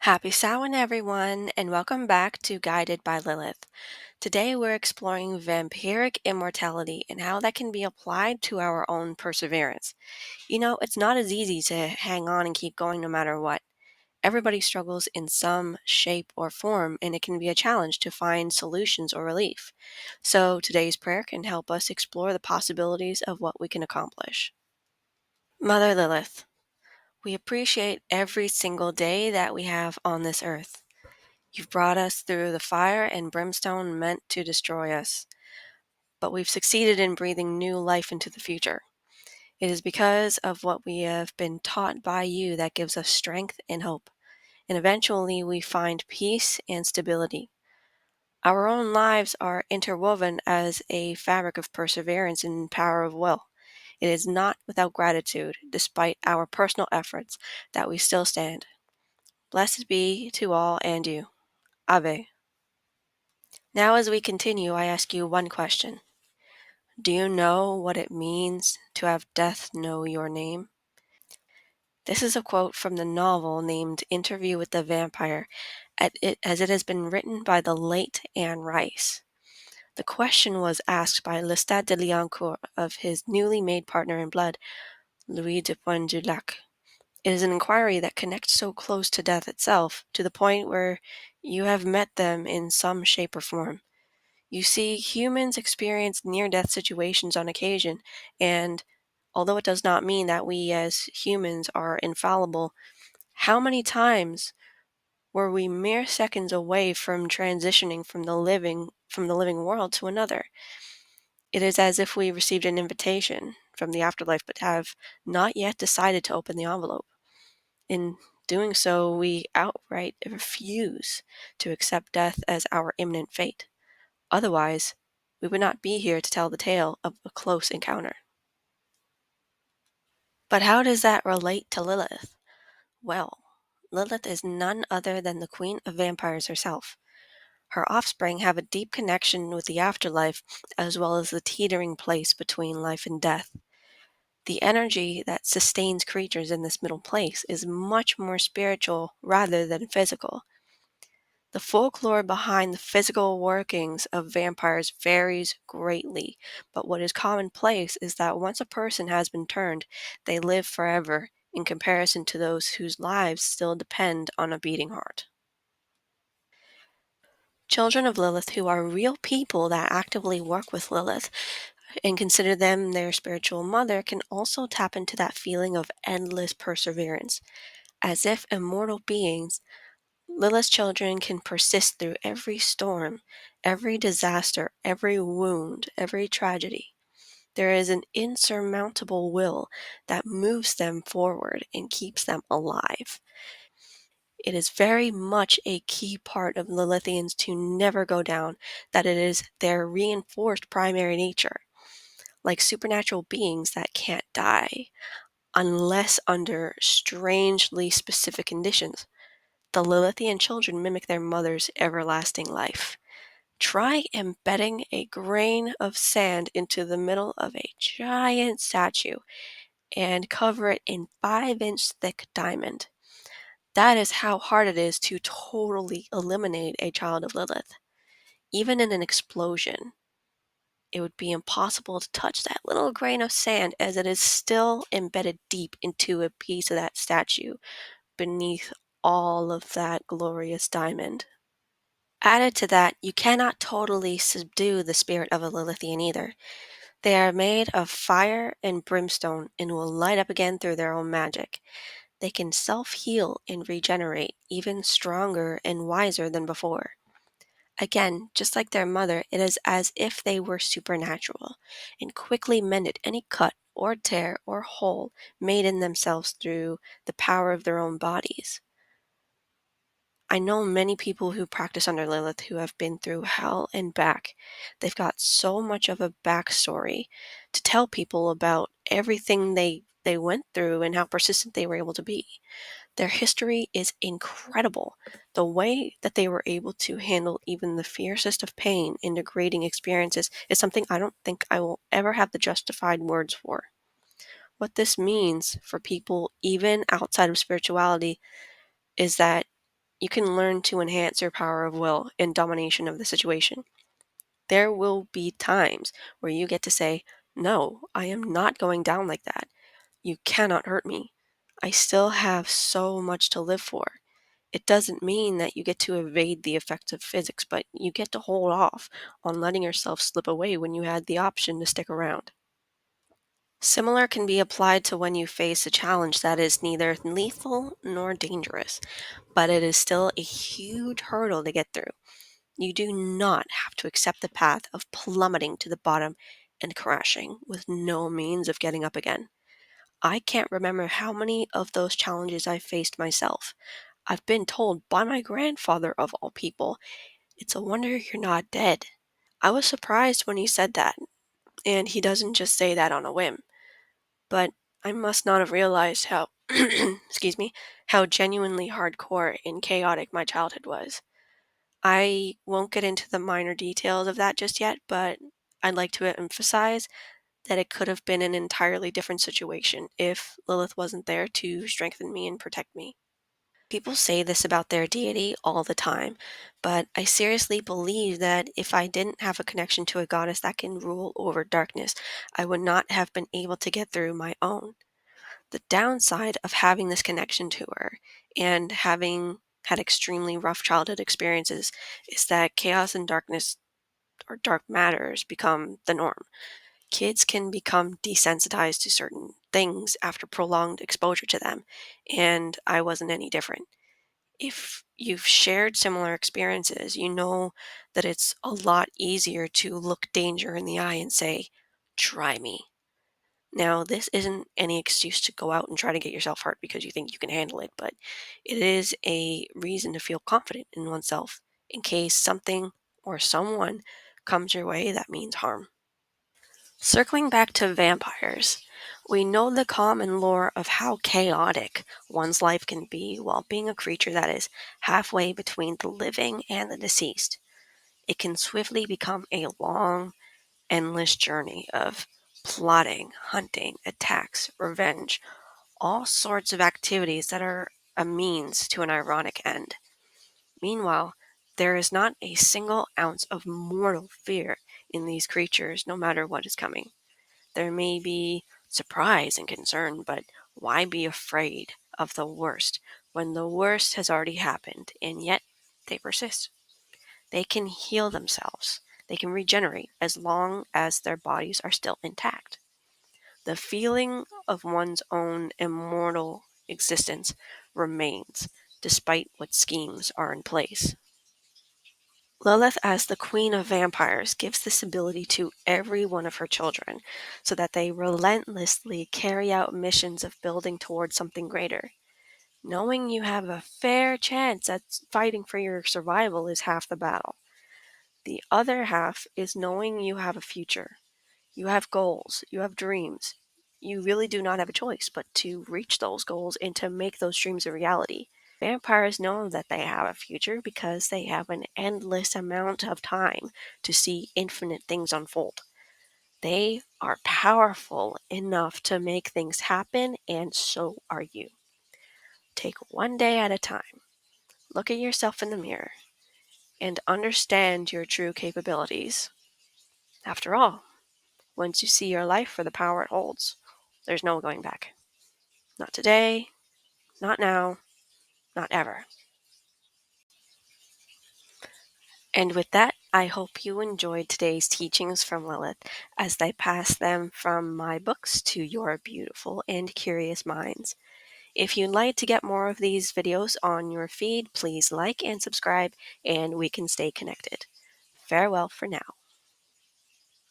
Happy Samhain, everyone, and welcome back to Guided by Lilith. Today we're exploring vampiric immortality and how that can be applied to our own perseverance. It's not as easy to hang on and keep going no matter what. Everybody struggles in some shape or form, and it can be a challenge to find solutions or relief. So today's prayer can help us explore the possibilities of what we can accomplish. Mother Lilith, we appreciate every single day that we have on this earth. You've brought us through the fire and brimstone meant to destroy us, but we've succeeded in breathing new life into the future. It is because of what we have been taught by you that gives us strength and hope, and eventually we find peace and stability. Our own lives are interwoven as a fabric of perseverance and power of will. It is not without gratitude, despite our personal efforts, that we still stand. Blessed be to all and you. Ave. Now, as we continue, I ask you one question. Do you know what it means to have death know your name? This is a quote from the novel named Interview with the Vampire, as it has been written by the late Anne Rice. The question was asked by Lestat de Liancourt of his newly made partner in blood, Louis de Poindulac. It is an inquiry that connects so close to death itself, to the point where you have met them in some shape or form. You see, humans experience near-death situations on occasion, and although it does not mean that we as humans are infallible, how many times were we mere seconds away from transitioning from the living world to another? It is as if we received an invitation from the afterlife but have not yet decided to open the envelope. In doing so, we outright refuse to accept death as our imminent fate. Otherwise, we would not be here to tell the tale of a close encounter. But how does that relate to Lilith? Well, Lilith is none other than the queen of vampires herself. Her offspring have a deep connection with the afterlife, as well as the teetering place between life and death. The energy that sustains creatures in this middle place is much more spiritual rather than physical. The folklore behind the physical workings of vampires varies greatly, but what is commonplace is that once a person has been turned, they live forever in comparison to those whose lives still depend on a beating heart. Children of Lilith who are real people that actively work with Lilith and consider them their spiritual mother can also tap into that feeling of endless perseverance. As if immortal beings, Lilith's children can persist through every storm, every disaster, every wound, every tragedy. There is an insurmountable will that moves them forward and keeps them alive. It is very much a key part of Lilithians to never go down, that it is their reinforced primary nature, like supernatural beings that can't die, unless under strangely specific conditions. The Lilithian children mimic their mother's everlasting life. Try embedding a grain of sand into the middle of a giant statue and cover it in 5-inch thick diamond. That is how hard it is to totally eliminate a child of Lilith. Even in an explosion, it would be impossible to touch that little grain of sand as it is still embedded deep into a piece of that statue beneath all of that glorious diamond. Added to that, you cannot totally subdue the spirit of a Lilithian either. They are made of fire and brimstone and will light up again through their own magic. They can self-heal and regenerate, even stronger and wiser than before. Again, just like their mother, it is as if they were supernatural, and quickly mended any cut or tear or hole made in themselves through the power of their own bodies. I know many people who practice under Lilith who have been through hell and back. They've got so much of a backstory to tell people about everything they went through and how persistent they were able to be. Their history is incredible. The way that they were able to handle even the fiercest of pain and degrading experiences is something I don't think I will ever have the justified words for. What this means for people, even outside of spirituality, is that You can learn to enhance your power of will and domination of the situation. There will be times where you get to say, "No, I am not going down like that. You cannot hurt me. I still have so much to live for." It doesn't mean that you get to evade the effects of physics, but you get to hold off on letting yourself slip away when you had the option to stick around. Similar can be applied to when you face a challenge that is neither lethal nor dangerous, but it is still a huge hurdle to get through. You do not have to accept the path of plummeting to the bottom and crashing with no means of getting up again. I can't remember how many of those challenges I faced myself. I've been told by my grandfather, of all people, "It's a wonder you're not dead." I was surprised when he said that, and he doesn't just say that on a whim. But I must not have realized how, excuse me, how genuinely hardcore and chaotic my childhood was. I won't get into the minor details of that just yet, but I'd like to emphasize that it could have been an entirely different situation if Lilith wasn't there to strengthen me and protect me. People say this about their deity all the time, but I seriously believe that if I didn't have a connection to a goddess that can rule over darkness, I would not have been able to get through my own. The downside of having this connection to her and having had extremely rough childhood experiences is that chaos and darkness or dark matters become the norm. Kids can become desensitized to certain things after prolonged exposure to them, and I wasn't any different. If you've shared similar experiences, you know that it's a lot easier to look danger in the eye and say, "Try me." Now, this isn't any excuse to go out and try to get yourself hurt because you think you can handle it, but it is a reason to feel confident in oneself in case something or someone comes your way that means harm. Circling back to vampires, we know the common lore of how chaotic one's life can be while being a creature that is halfway between the living and the deceased. It can swiftly become a long, endless journey of plotting, hunting, attacks, revenge, all sorts of activities that are a means to an ironic end. Meanwhile, there is not a single ounce of mortal fear in these creatures, no matter what is coming. There may be surprise and concern, but why be afraid of the worst when the worst has already happened and yet they persist? They can heal themselves. They can regenerate as long as their bodies are still intact. The feeling of one's own immortal existence remains, despite what schemes are in place. Lilith, as the queen of vampires, gives this ability to every one of her children so that they relentlessly carry out missions of building towards something greater. Knowing you have a fair chance at fighting for your survival is half the battle. The other half is knowing you have a future. You have goals, you have dreams. You really do not have a choice but to reach those goals and to make those dreams a reality. Vampires know that they have a future because they have an endless amount of time to see infinite things unfold. They are powerful enough to make things happen, and so are you. Take one day at a time. Look at yourself in the mirror and understand your true capabilities. After all, once you see your life for the power it holds, there's no going back. Not today, not now, not ever. And with that, I hope you enjoyed today's teachings from Lilith as I pass them from my books to your beautiful and curious minds. If you'd like to get more of these videos on your feed, please like and subscribe, and we can stay connected. Farewell for now.